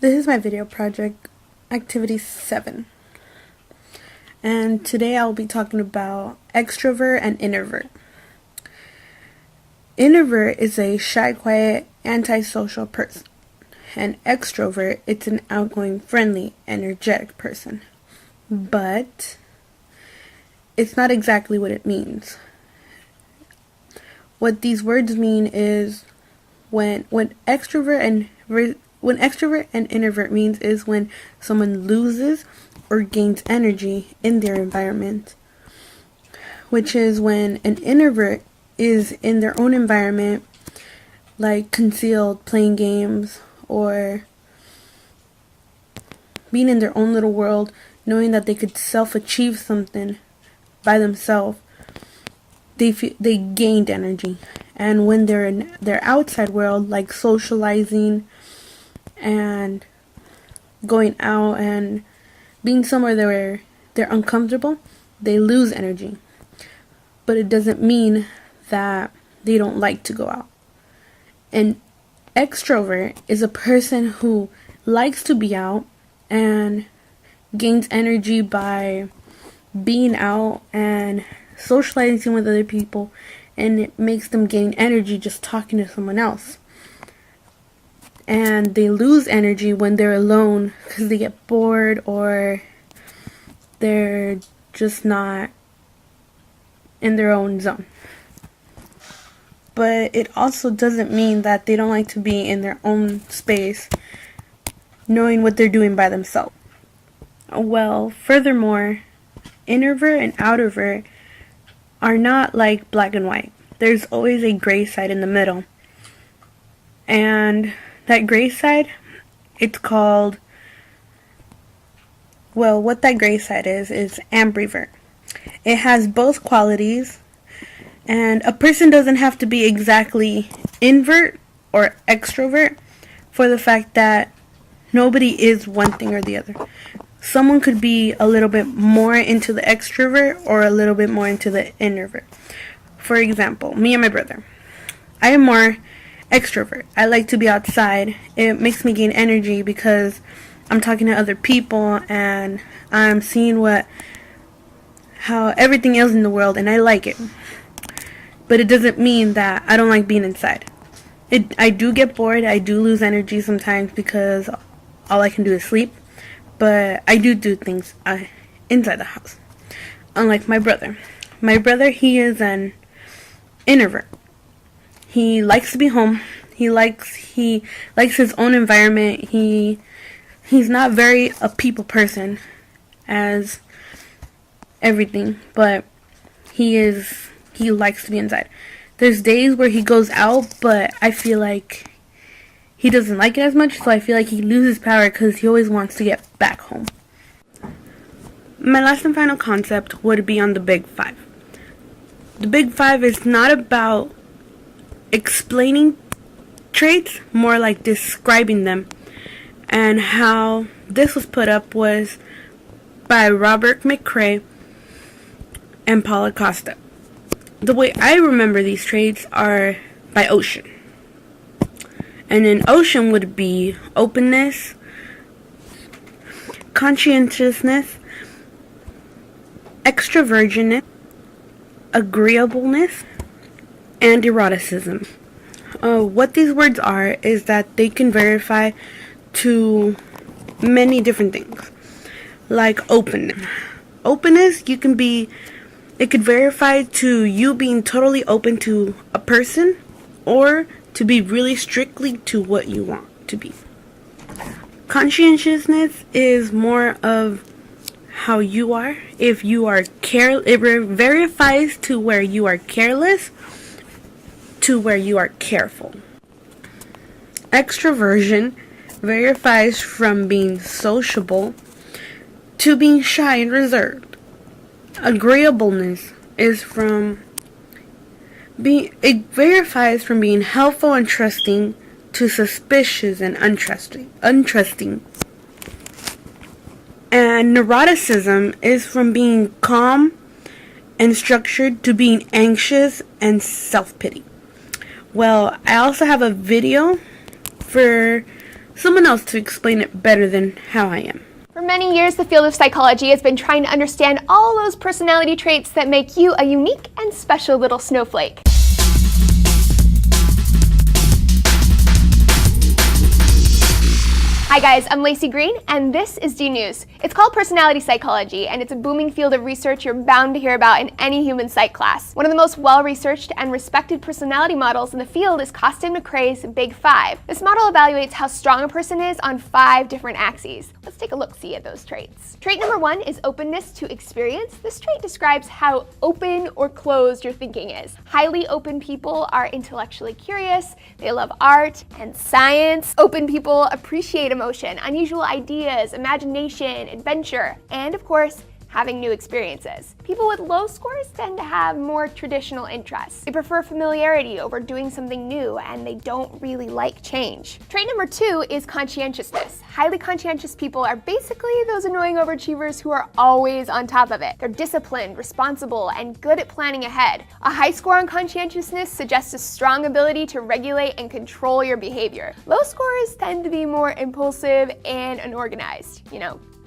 This is my video project, activity 7. And today I'll be talking about extrovert and introvert. Introvert is a shy, quiet, antisocial person. And extrovert, it's an outgoing, friendly, energetic person. But it's not exactly what it means. What these words mean is when extrovert and introvert means is when someone loses or gains energy in their environment, which is when an introvert is in their own environment, like concealed, playing games, or being in their own little world, knowing that they could self-achieve something by themselves. They gained energy. And when they're in their outside world, like socializing and going out and being somewhere where they're uncomfortable, they lose energy. But it doesn't mean that they don't like to go out. An extrovert is a person who likes to be out and gains energy by being out and socializing with other people, and it makes them gain energy just talking to someone else. And they lose energy when they're alone because they get bored or they're just not in their own zone. But it also doesn't mean that they don't like to be in their own space, knowing what they're doing by themselves. Well, furthermore, introvert and outrovert are not like black and white. There's always a gray side in the middle. And that gray side, it's called, well, what that gray side is ambivert. It has both qualities, and a person doesn't have to be exactly invert or extrovert for the fact that nobody is one thing or the other. Someone could be a little bit more into the extrovert or a little bit more into the introvert. For example, me and my brother. I am more extrovert. I like to be outside. It makes me gain energy because I'm talking to other people and I'm seeing how everything is in the world, and I like it. But it doesn't mean that I don't like being inside. I do get bored. I do lose energy sometimes because all I can do is sleep. But I do things inside the house. Unlike my brother. My brother, he is an introvert. He likes to be home. He likes his own environment. He's not very a people person as everything, but he likes to be inside. There's days where he goes out, but I feel like he doesn't like it as much, so I feel like he loses power because he always wants to get back home. My last and final concept would be on the Big Five. The Big Five is not about explaining traits, more like describing them. And how this was put up was by Robert McCrae and Paula Costa. The way I remember these traits are by Ocean. And an Ocean would be openness, conscientiousness, extroversion, agreeableness, and eroticism. What these words are is that they can verify to many different things. Like openness. Openness, it could verify to you being totally open to a person, or to be really strictly to what you want to be. Conscientiousness is more of how you are. If you are it verifies to where you are careless to where you are careful. Extroversion verifies from being sociable to being shy and reserved. Agreeableness is it verifies from being helpful and trusting to suspicious and untrusting. And neuroticism is from being calm and structured to being anxious and self-pity. Well, I also have a video for someone else to explain it better than how I am. For many years, the field of psychology has been trying to understand all those personality traits that make you a unique and special little snowflake. Hi guys, I'm Lacey Green, and this is D News. It's called personality psychology, and it's a booming field of research you're bound to hear about in any human psych class. One of the most well-researched and respected personality models in the field is Costin McCrae's Big Five. This model evaluates how strong a person is on 5 different axes. Let's take a look-see at those traits. Trait number 1 is openness to experience. This trait describes how open or closed your thinking is. Highly open people are intellectually curious, they love art and science. Open people appreciate emotion, unusual ideas, imagination, adventure, and of course, having new experiences. People with low scores tend to have more traditional interests. They prefer familiarity over doing something new, and they don't really like change. Trait number 2 is conscientiousness. Highly conscientious people are basically those annoying overachievers who are always on top of it. They're disciplined, responsible, and good at planning ahead. A high score on conscientiousness suggests a strong ability to regulate and control your behavior. Low scores tend to be more impulsive and unorganized.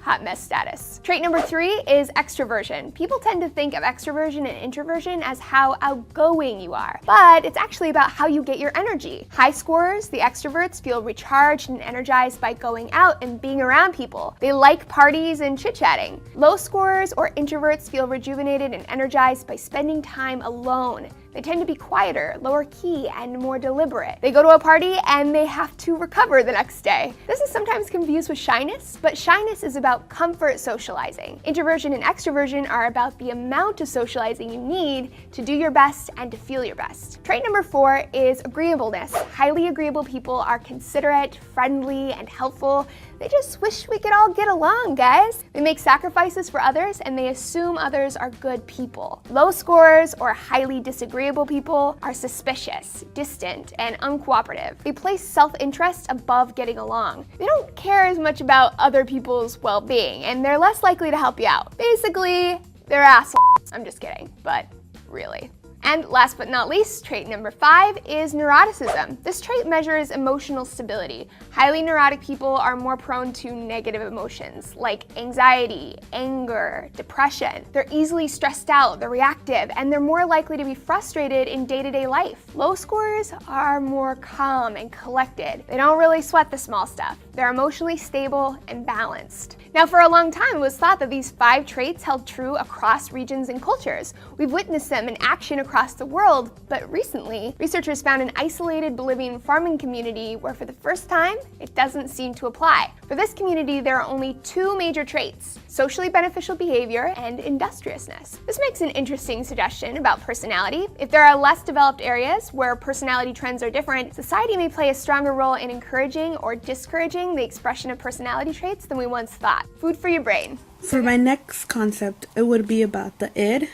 Hot mess status. Trait number 3 is extroversion. People tend to think of extroversion and introversion as how outgoing you are, but it's actually about how you get your energy. High scorers, the extroverts, feel recharged and energized by going out and being around people. They like parties and chit-chatting. Low scorers or introverts feel rejuvenated and energized by spending time alone. They tend to be quieter, lower key, and more deliberate. They go to a party and they have to recover the next day. This is sometimes confused with shyness, but shyness is about comfort socializing. Introversion and extroversion are about the amount of socializing you need to do your best and to feel your best. Trait number 4 is agreeableness. Highly agreeable people are considerate, friendly, and helpful. They just wish we could all get along, guys. They make sacrifices for others, and they assume others are good people. Low scorers or highly disagreeable people are suspicious, distant, and uncooperative. They place self-interest above getting along. They don't care as much about other people's well-being, and they're less likely to help you out. Basically, they're assholes. I'm just kidding, but really. And last but not least, trait number 5 is neuroticism. This trait measures emotional stability. Highly neurotic people are more prone to negative emotions like anxiety, anger, depression. They're easily stressed out, they're reactive, and they're more likely to be frustrated in day-to-day life. Low scorers are more calm and collected. They don't really sweat the small stuff. They're emotionally stable and balanced. Now, for a long time, it was thought that these 5 traits held true across regions and cultures. We've witnessed them in action across the world, but recently, researchers found an isolated Bolivian farming community where for the first time, it doesn't seem to apply. For this community, there are only 2 major traits: socially beneficial behavior and industriousness. This makes an interesting suggestion about personality. If there are less developed areas where personality trends are different, society may play a stronger role in encouraging or discouraging the expression of personality traits than we once thought. Food for your brain. For my next concept, it would be about the id,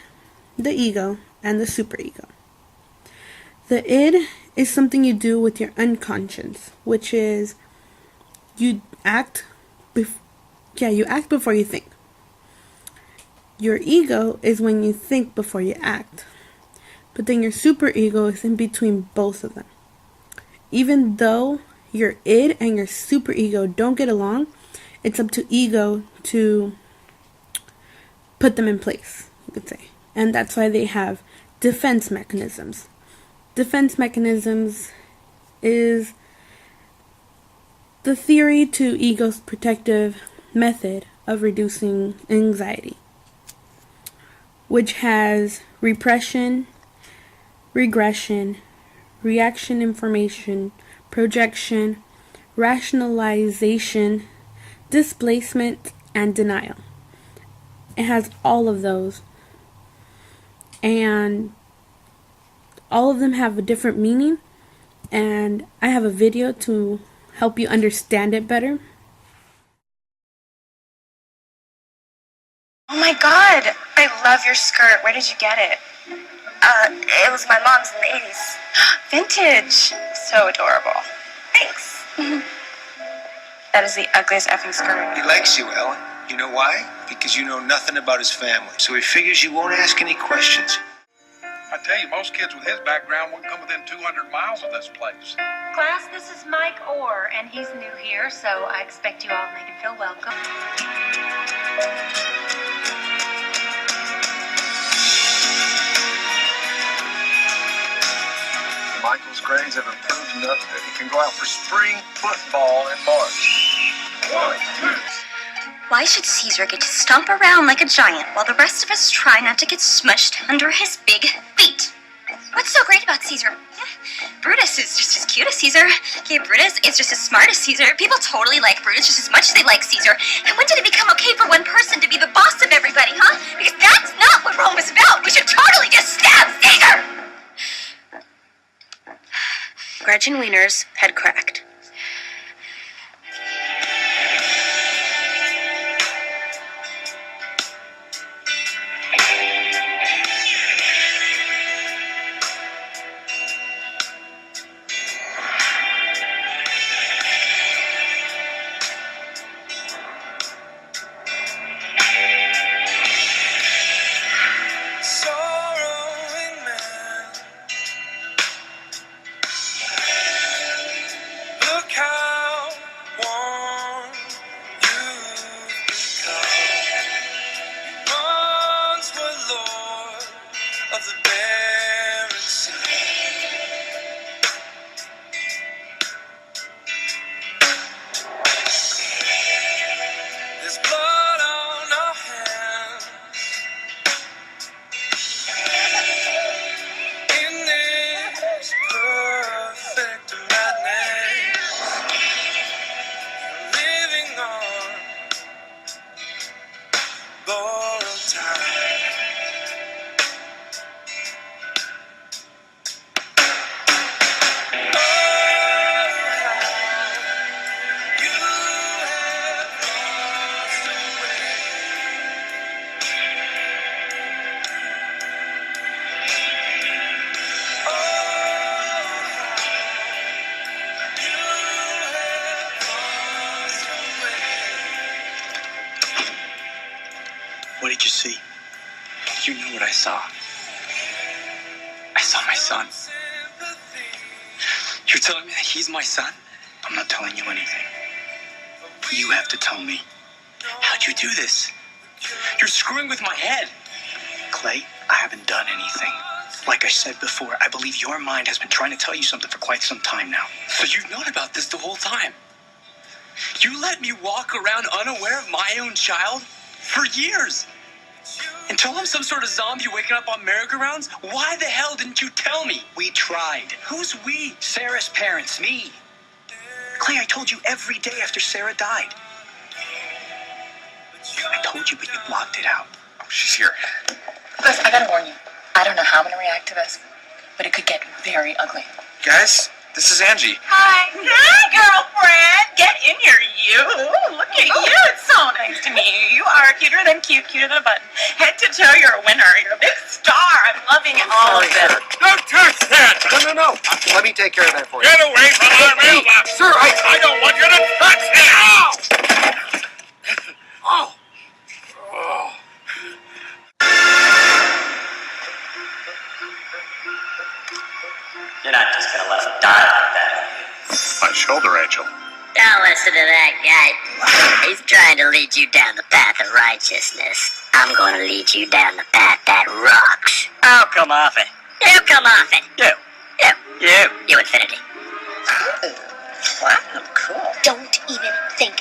the ego, and the superego. The id is something you do with your unconscious, which is you act before you think. Your ego is when you think before you act. But then your superego is in between both of them. Even though your id and your superego don't get along, it's up to ego to put them in place, you could say. And that's why they have defense mechanisms. Defense mechanisms is the theory to ego's protective method of reducing anxiety, which has repression, regression, reaction information, projection, rationalization, displacement, and denial. It has all of those, and all of them have a different meaning, and I have a video to help you understand it better. Oh my god, I love your skirt. Where did you get it? It was my mom's in the 80s. Vintage. So adorable. Thanks. That is the ugliest effing skirt. He likes you, Ellen. You know why? Because you know nothing about his family. So he figures you won't ask any questions. I tell you, most kids with his background wouldn't come within 200 miles of this place. Class, this is Mike Orr, and he's new here, so I expect you all to make him feel welcome. Michael's grades have improved enough that he can go out for spring football in March. 1, 2. Why should Caesar get to stomp around like a giant while the rest of us try not to get smushed under his big feet? What's so great about Caesar? Brutus is just as cute as Caesar. Okay, Brutus is just as smart as Caesar. People totally like Brutus just as much as they like Caesar. And when did it become okay for one person to be the boss of everybody, huh? Because that's not what Rome is about. We should totally just stab Caesar! Gretchen Wiener's had cracked. What did you see? You know what I saw. I saw my son. You're telling me that he's my son? I'm not telling you anything. You have to tell me. How'd you do this? You're screwing with my head. Clay, I haven't done anything. Like I said before, I believe your mind has been trying to tell you something for quite some time now. So you've known about this the whole time. You let me walk around unaware of my own child for years. Until I'm some sort of zombie waking up on merry-go-rounds? Why the hell didn't you tell me? We tried. Who's we? Sarah's parents, me. Clay, I told you every day after Sarah died. I told you, but you blocked it out. Oh, she's here. Guys, I gotta warn you. I don't know how I'm gonna react to this, but it could get very ugly. Guys, this is Angie. Hi. Hi, girlfriend. Get in here, you. Look at you. It's so nice to meet you. You are cuter than cute, cuter than a button. Head to toe, you're a winner. You're a big star. I'm loving all of this. Don't touch that! No. Let me take care of that for you. Get away from our mailbox! Sir, I don't want you to touch it! Ow! Oh. You're not just gonna let him die like that, are you? My shoulder, Rachel. Don't listen to that guy. He's trying to lead you down the path of righteousness. I'm going to lead you down the path that rocks. Oh, come off it. You come off it. You. You, Infinity. Wow, cool. Don't even think